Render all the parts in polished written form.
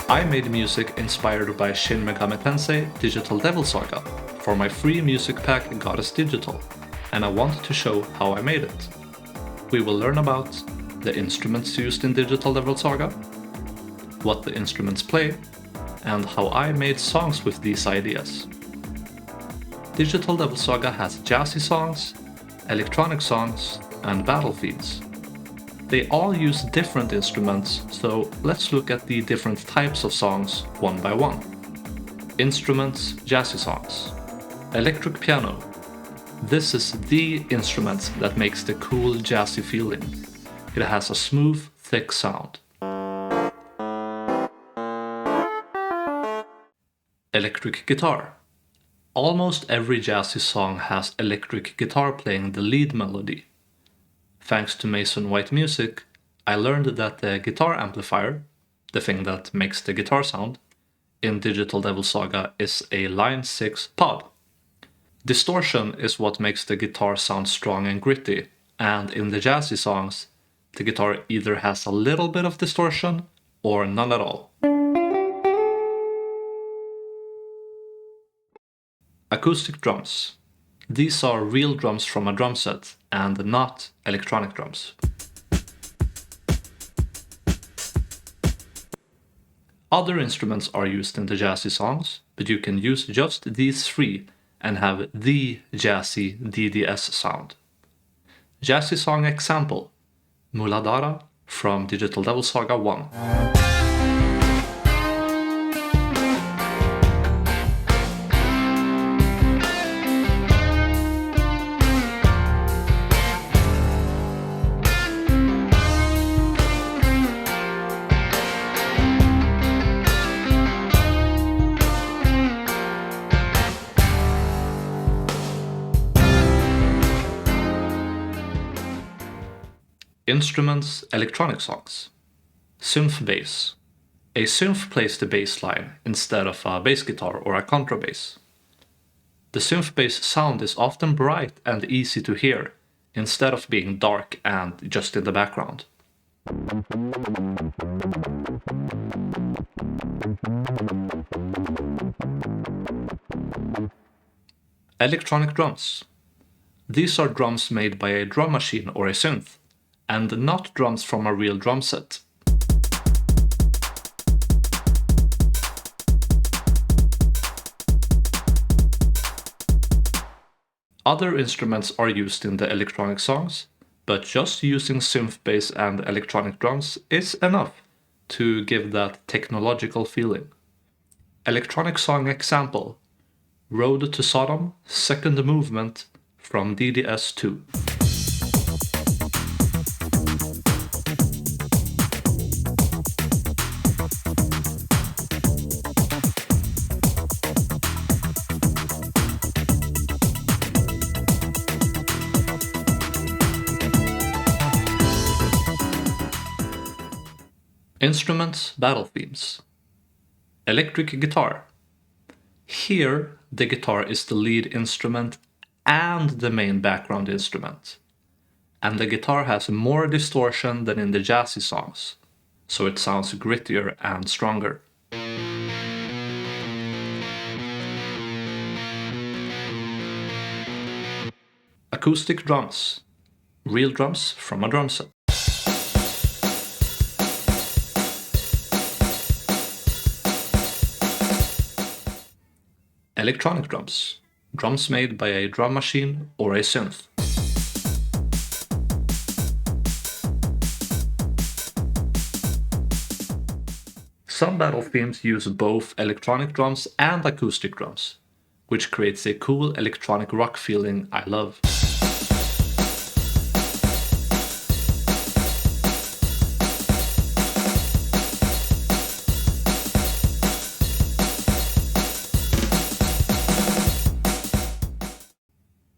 I made music inspired by Shin Megami Tensei Digital Devil Saga for my free music pack Goddess Digital, and I want to show how I made it. We will learn about the instruments used in Digital Devil Saga, what the instruments play, and how I made songs with these ideas. Digital Devil Saga has jazzy songs, electronic songs, and battle themes. They all use different instruments, so let's look at the different types of songs one by one. Instruments, jazzy songs. Electric piano. This is the instrument that makes the cool jazzy feeling. It has a smooth, thick sound. Electric guitar. Almost every jazzy song has electric guitar playing the lead melody. Thanks to Mason White Music, I learned that the guitar amplifier, the thing that makes the guitar sound, in Digital Devil Saga is a Line 6 pod. Distortion is what makes the guitar sound strong and gritty, and in the jazzy songs, the guitar either has a little bit of distortion or none at all. Acoustic drums. These are real drums from a drum set, and not electronic drums. Other instruments are used in the jazzy songs, but you can use just these three and have the jazzy DDS sound. Jazzy song example: Muladhara from Digital Devil Saga 1. Instruments, electronic songs. Synth bass. A synth plays the bass line instead of a bass guitar or a contrabass. The synth bass sound is often bright and easy to hear, instead of being dark and just in the background. Electronic drums. These are drums made by a drum machine or a synth, and not drums from a real drum set. Other instruments are used in the electronic songs, but just using synth bass and electronic drums is enough to give that technological feeling. Electronic song example: Road to Sodom, second movement from DDS 2. Instruments, battle themes. Electric guitar. Here, the guitar is the lead instrument and the main background instrument. And the guitar has more distortion than in the jazzy songs, so it sounds grittier and stronger. Acoustic drums. Real drums from a drum set. Electronic drums. Drums made by a drum machine or a synth. Some battle themes use both electronic drums and acoustic drums, which creates a cool electronic rock feeling I love.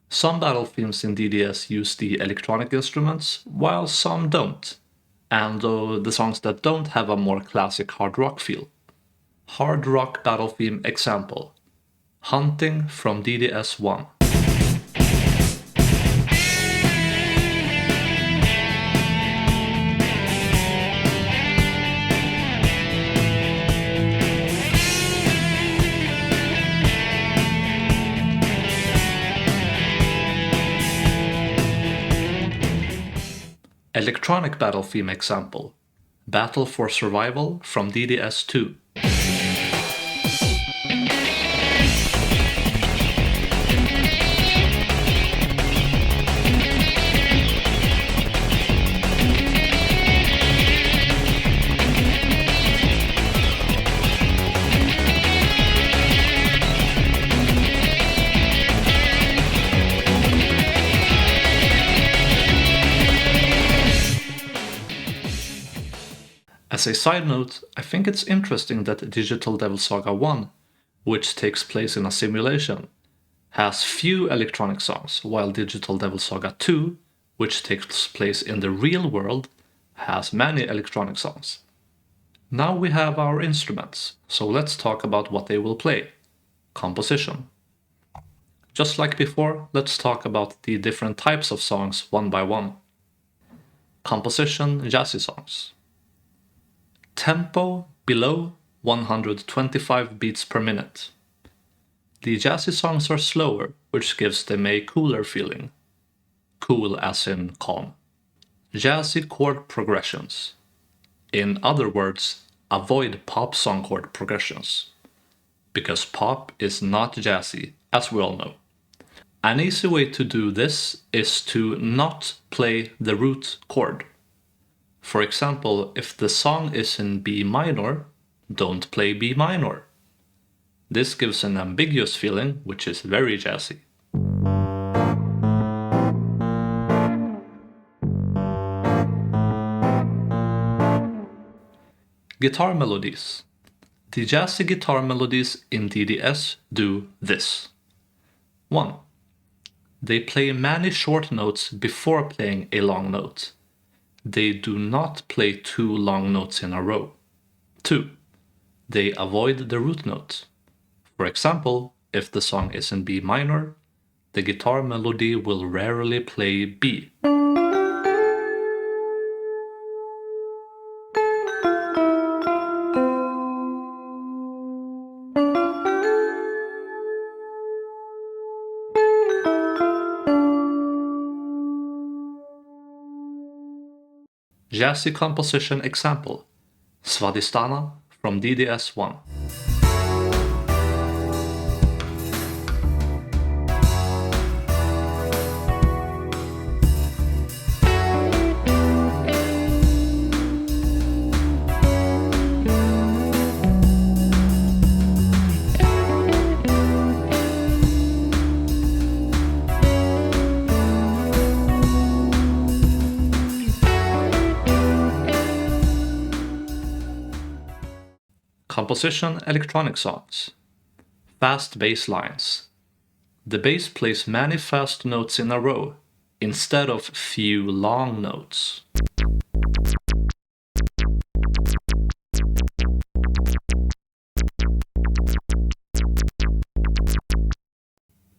Some battle themes in DDS use the electronic instruments, while some don't, and the songs that don't have a more classic hard rock feel. Hard rock battle theme example: Hunting from DDS 1. Electronic battle theme example. Battle for Survival from DDS2. As a side note, I think it's interesting that Digital Devil Saga 1, which takes place in a simulation, has few electronic songs, while Digital Devil Saga 2, which takes place in the real world, has many electronic songs. Now we have our instruments, so let's talk about what they will play. Composition. Just like before, let's talk about the different types of songs one by one. Composition, jazzy songs. Tempo below 125 beats per minute. The jazzy songs are slower, which gives them a cooler feeling. Cool as in calm. Jazzy chord progressions. In other words, avoid pop song chord progressions. Because pop is not jazzy, as we all know. An easy way to do this is to not play the root chord. For example, if the song is in B minor, don't play B minor. This gives an ambiguous feeling, which is very jazzy. Guitar melodies. The jazzy guitar melodies in DDS do this. 1. They play many short notes before playing a long note. They do not play 2 long notes in a row. 2. They avoid the root note. For example, if the song is in B minor, the guitar melody will rarely play B. Jazzy composition example. Svadhisthana from DDS1. Composition electronic songs. Fast bass lines. The bass plays many fast notes in a row, instead of few long notes.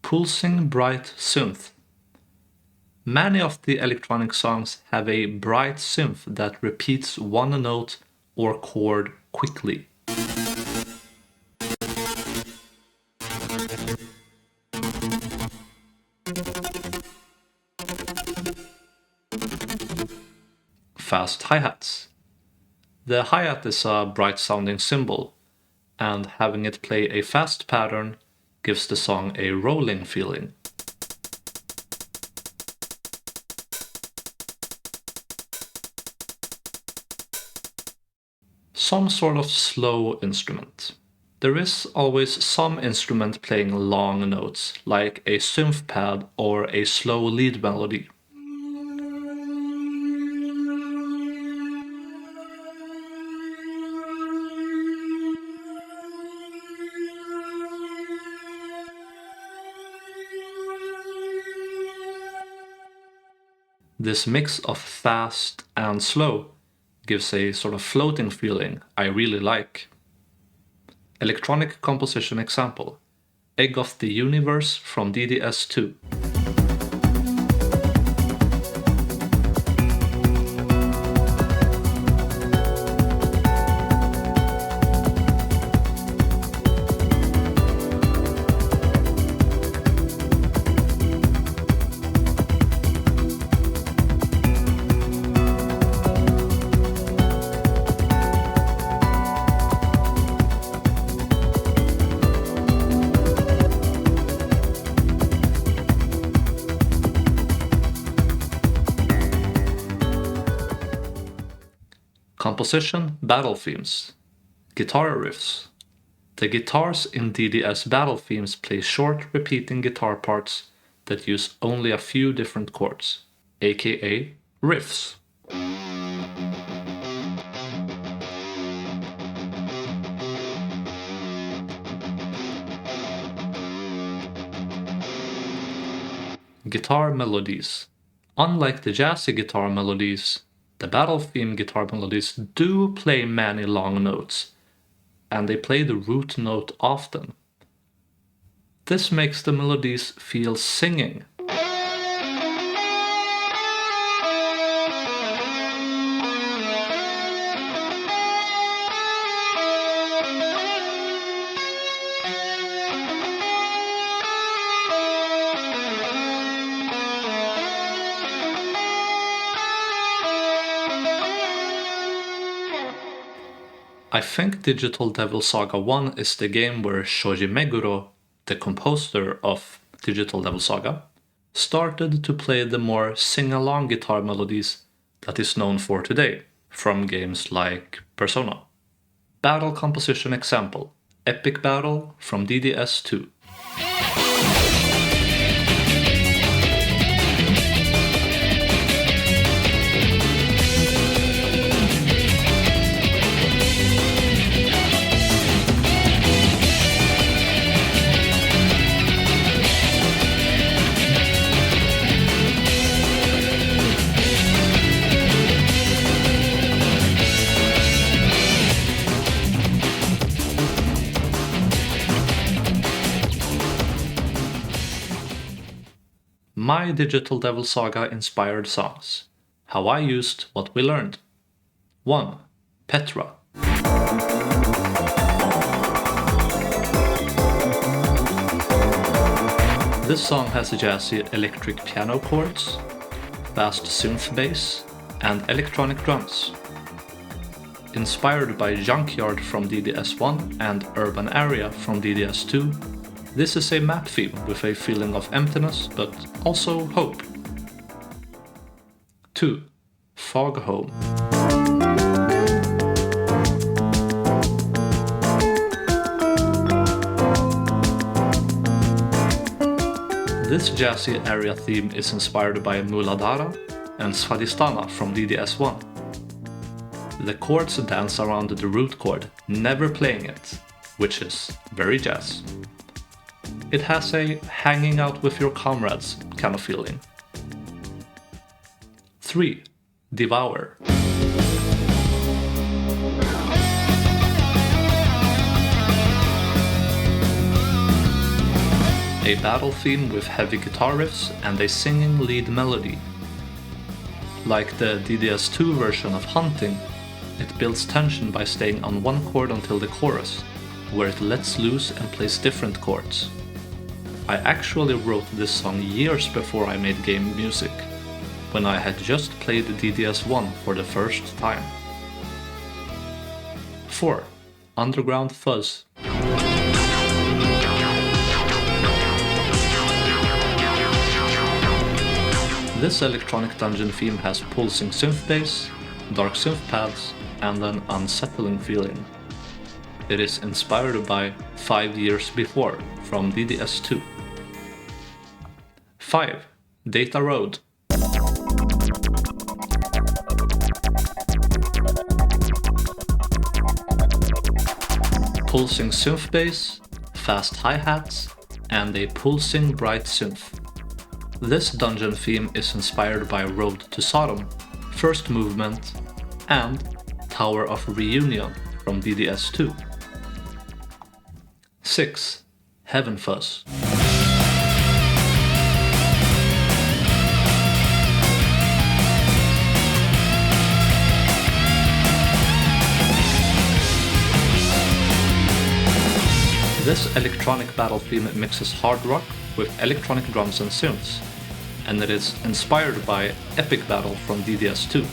Pulsing bright synth. Many of the electronic songs have a bright synth that repeats one note or chord quickly. Fast hi-hats. The hi-hat is a bright sounding cymbal, and having it play a fast pattern gives the song a rolling feeling. Some sort of slow instrument. There is always some instrument playing long notes, like a synth pad or a slow lead melody. This mix of fast and slow gives a sort of floating feeling I really like. Electronic composition example. Egg of the Universe from DDS2. Composition, battle themes. Guitar riffs. The guitars in DDS battle themes play short, repeating guitar parts that use only a few different chords, aka riffs. Guitar melodies. Unlike the jazzy guitar melodies, the battle theme guitar melodies do play many long notes, and they play the root note often. This makes the melodies feel singing. I think Digital Devil Saga 1 is the game where Shoji Meguro, the composer of Digital Devil Saga, started to play the more sing-along guitar melodies that is known for today, from games like Persona. Battle composition example, Epic Battle from DDS 2. My Digital Devil Saga inspired songs. How I used what we learned. 1. Petra. This song has jazzy electric piano chords, fast synth bass, and electronic drums. Inspired by Junkyard from DDS1 and Urban Area from DDS2, this is a map theme with a feeling of emptiness, but also hope. 2. Fog Home. This jazzy area theme is inspired by Muladhara and Svadhisthana from DDS1. The chords dance around the root chord, never playing it, which is very jazz. It has a hanging out with your comrades kind of feeling. 3. Devour. A battle theme with heavy guitar riffs and a singing lead melody. Like the DDS2 version of Hunting, it builds tension by staying on one chord until the chorus, where it lets loose and plays different chords. I actually wrote this song years before I made game music, when I had just played DDS1 for the first time. 4. Underground Fuzz. This electronic dungeon theme has pulsing synth bass, dark synth pads, and an unsettling feeling. It is inspired by 5 Years Before from DDS2. 5. Data Road. Pulsing synth bass, fast hi-hats, and a pulsing bright synth. This dungeon theme is inspired by Road to Sodom, First Movement, and Tower of Reunion from DDS2. 6. Heaven Fuzz. This electronic battle theme mixes hard rock with electronic drums and synths, and it is inspired by Epic Battle from DDS2.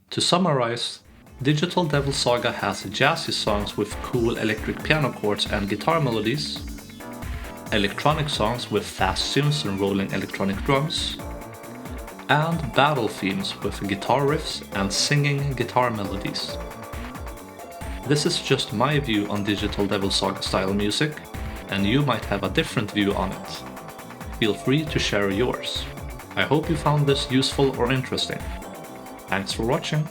To summarize, Digital Devil Saga has jazzy songs with cool electric piano chords and guitar melodies, electronic songs with fast synths and rolling electronic drums, and battle themes with guitar riffs and singing guitar melodies. This is just my view on digital Devil Saga style music, and you might have a different view on it. Feel free to share yours. I hope you found this useful or interesting. Thanks for watching!